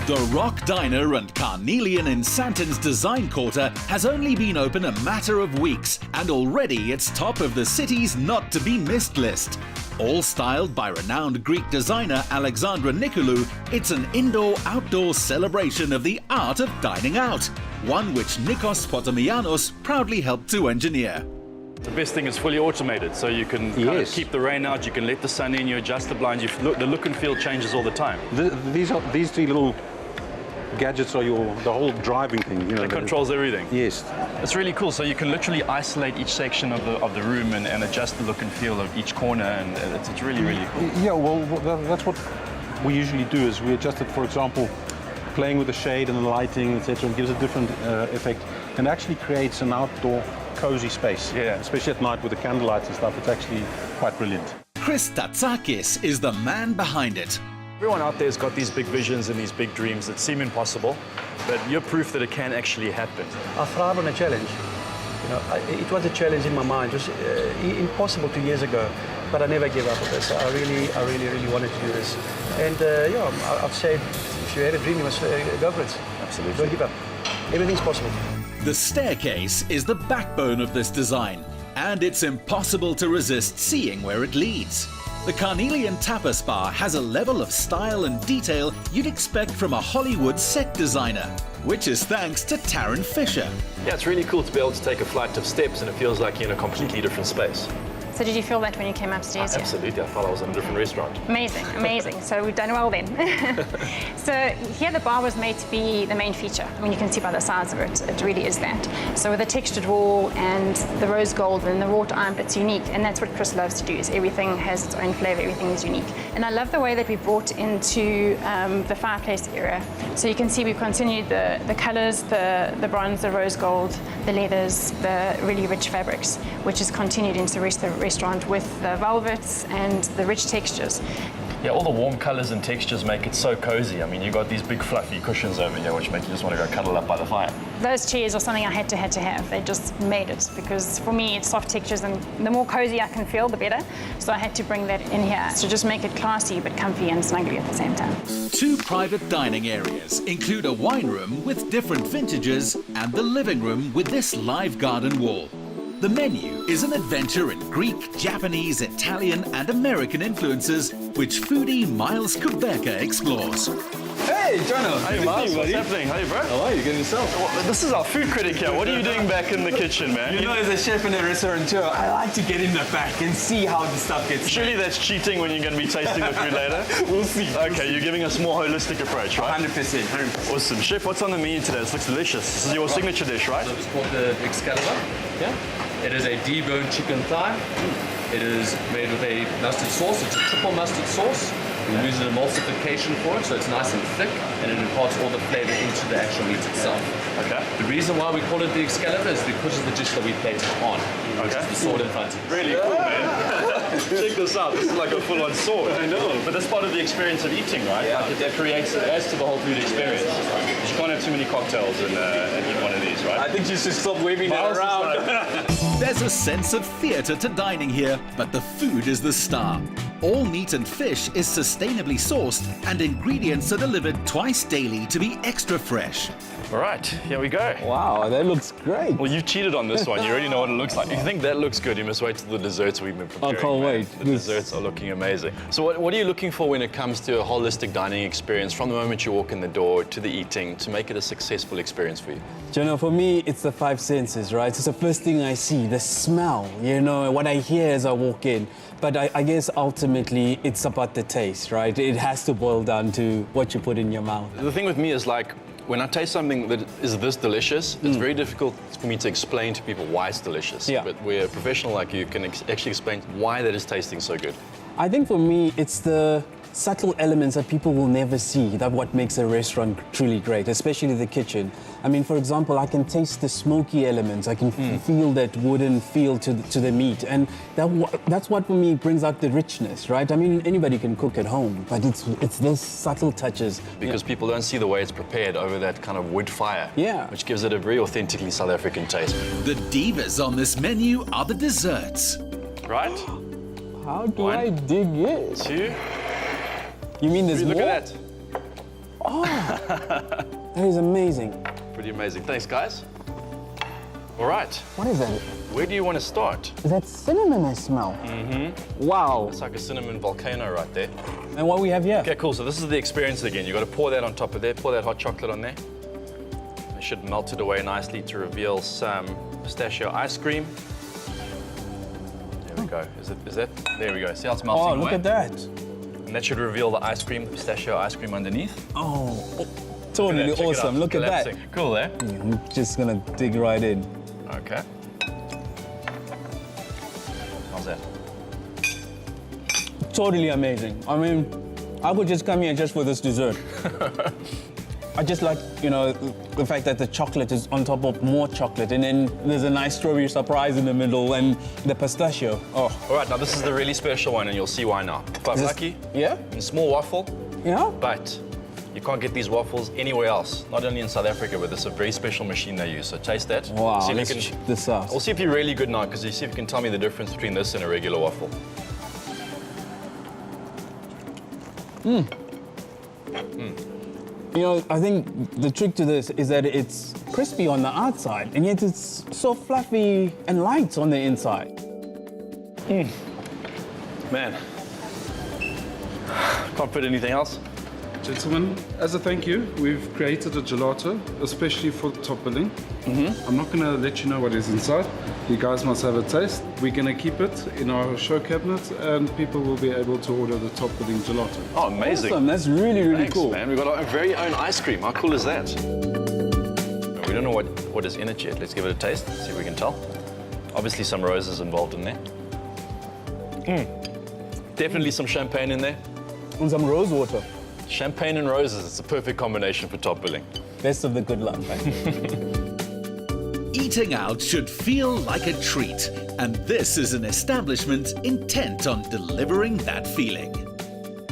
The Rock Diner and Carnelian in Santon's design quarter has only been open a matter of weeks, and already it's top of the city's not-to-be-missed list. All styled by renowned Greek designer Alexandra Nicolou, it's an indoor-outdoor celebration of the art of dining out, one which Nikos Potamianos proudly helped to engineer. The best thing is fully automated, so you can kind of keep the rain out, you can let the sun in, you adjust the blinds, the look and feel changes all the time. These three little gadgets are the whole driving thing. You know, it controls everything. Yes. It's really cool, so you can literally isolate each section of the room and adjust the look and feel of each corner, and it's really, really cool. Yeah, well, that's what we usually do, is we adjust it, for example, playing with the shade and the lighting, etc., and gives a different effect, and actually creates an outdoor cozy space. Yeah. Especially at night with the candlelights and stuff, it's actually quite brilliant. Chris Tatsakis is the man behind it. Everyone out there's got these big visions and these big dreams that seem impossible, but you're proof that it can actually happen. I thrive on a challenge. You know, it was a challenge in my mind. It was impossible 2 years ago, but I never gave up on this. I really wanted to do this. And yeah, I'd say if you have a dream, you must go for it. Absolutely. Don't give up. Everything's possible. The staircase is the backbone of this design, and it's impossible to resist seeing where it leads. The Carnelian Tapas Bar has a level of style and detail you'd expect from a Hollywood set designer, which is thanks to Taryn Fisher. Yeah, it's really cool to be able to take a flight of steps and it feels like you're in a completely different space. So did you feel that when you came upstairs here? Absolutely, I thought I was in a different restaurant. Amazing, amazing. So we've done well then. So here the bar was made to be the main feature. I mean, you can see by the size of it, it really is that. So with the textured wall and the rose gold and the wrought iron, it's unique. And that's what Chris loves to do, is everything has its own flavor, everything is unique. And I love the way that we brought into the fireplace area. So you can see we've continued the colors, the bronze, the rose gold, the leathers, the really rich fabrics, which is continued into the rest of the restaurant with the velvets and the rich textures. Yeah, all the warm colors and textures make it so cozy. I mean, you got these big fluffy cushions over here, which make you just want to go cuddle up by the fire. Those chairs are something I had to have. They just made it, because for me it's soft textures, and the more cozy I can feel, the better. So I had to bring that in here to just make it classy but comfy and snuggly at the same time. 2 private dining areas include a wine room with different vintages and the living room with this live garden wall. The menu is an adventure in Greek, Japanese, Italian and American influences, which foodie Miles Kubeka explores. Hey, Jono. Hey, Miles, what's happening? Hey, bro. How are you? Getting yourself? Well, this is our food critic here. What are you doing back in the kitchen, man? You know, as a chef and a restaurateur, I like to get in the back and see how the stuff gets Surely that's cheating when you're going to be tasting the food later? We'll see. Okay, you're giving us more holistic approach, right? 100%, 100%. Awesome. Chef, what's on the menu today? This looks delicious. This is your signature dish, right? So it's called the Excalibur. Yeah. It is a deboned chicken thigh. It is made with a mustard sauce. It's a triple mustard sauce. We use an emulsification for it, so it's nice and thick, and it imparts all the flavor into the actual meat itself. Okay. The reason why we call it the Excalibur is because of the dish that we plate it on, which is the sword in front of you. Really cool, man. Check this out. This is like a full-on sword. I know. But that's part of the experience of eating, right? Yeah. Like it adds to the whole food experience. Because you can't have too many cocktails and eat one of these, right? I think you should stop waving that around. There's a sense of theatre to dining here, but the food is the star. All meat and fish is sustainably sourced, and ingredients are delivered twice daily to be extra fresh. All right, here we go. Wow, that looks great. Well, you've cheated on this one. You already know what it looks like. If you think that looks good, you must wait till the desserts we've been preparing. I can't wait. The desserts are looking amazing. So what are you looking for when it comes to a holistic dining experience, from the moment you walk in the door to the eating, to make it a successful experience for you? Jono, for me, it's the 5 senses, right? It's the first thing I see, the smell, you know, what I hear as I walk in. But I guess ultimately it's about the taste, right? It has to boil down to what you put in your mouth. The thing with me is, like, when I taste something that is this delicious, it's very difficult for me to explain to people why it's delicious. Yeah. But where a professional like you can actually explain why that is tasting so good. I think for me, it's the subtle elements that people will never see, that what makes a restaurant truly great, especially the kitchen. I mean, for example, I can taste the smoky elements. I can feel that wooden feel to the meat. And that's what, for me, brings out the richness, right? I mean, anybody can cook at home, but it's those subtle touches. Because people don't see the way it's prepared over that kind of wood fire. Yeah. Which gives it a very authentically South African taste. The divas on this menu are the desserts. Right? How do 1, I dig in? 2, You mean there's 3, more? look at that. Oh, That is amazing. Pretty amazing. Thanks, guys. All right, What is that? where do you want to start? Is that cinnamon I smell? Mm-hmm. Wow. It's like a cinnamon volcano right there. And what we have here? Okay, cool. So this is the experience again. You've got to pour that on top of there, pour that hot chocolate on there. It should melt it away nicely to reveal some pistachio ice cream. There we go. Is that? There we go. See how it's melting Oh, away? look at that. And that should reveal the ice cream, the pistachio ice cream underneath. Oh, totally Check it out. awesome. Look at that. thing. Cool, eh? I'm just gonna dig right in. Okay. How's that? Totally amazing. I mean, I could just come here just for this dessert. I just like, you know, the fact that the chocolate is on top of more chocolate, and then there's a nice strawberry surprise in the middle, and the pistachio. Oh, All right, now this is the really special one, and you'll see why now. Quite lucky. yeah? A small waffle, Yeah? but you can't get these waffles anywhere else. Not only in South Africa, but this is a very special machine they use. So taste that. Wow, See if let's you can, check this out. we'll see if you're really good now, because you see if you can tell me the difference between this and a regular waffle. You know, I think the trick to this is that it's crispy on the outside, and yet it's so fluffy and light on the inside. Man, can't fit anything else. Gentlemen, as a thank you, we've created a gelato, especially for top billing. I'm not going to let you know what is inside. You guys must have a taste. We're going to keep it in our show cabinet, and people will be able to order the top billing gelato. Oh, amazing. Awesome, that's really, really Thanks, cool. man. We've got our very own ice cream. How cool is that? We don't know what is in it yet. Let's give it a taste, see if we can tell. Obviously some roses involved in there. Definitely some champagne in there. And some rose water. Champagne and roses, it's a perfect combination for top billing. Best of the good luck. Eating out should feel like a treat, and this is an establishment intent on delivering that feeling.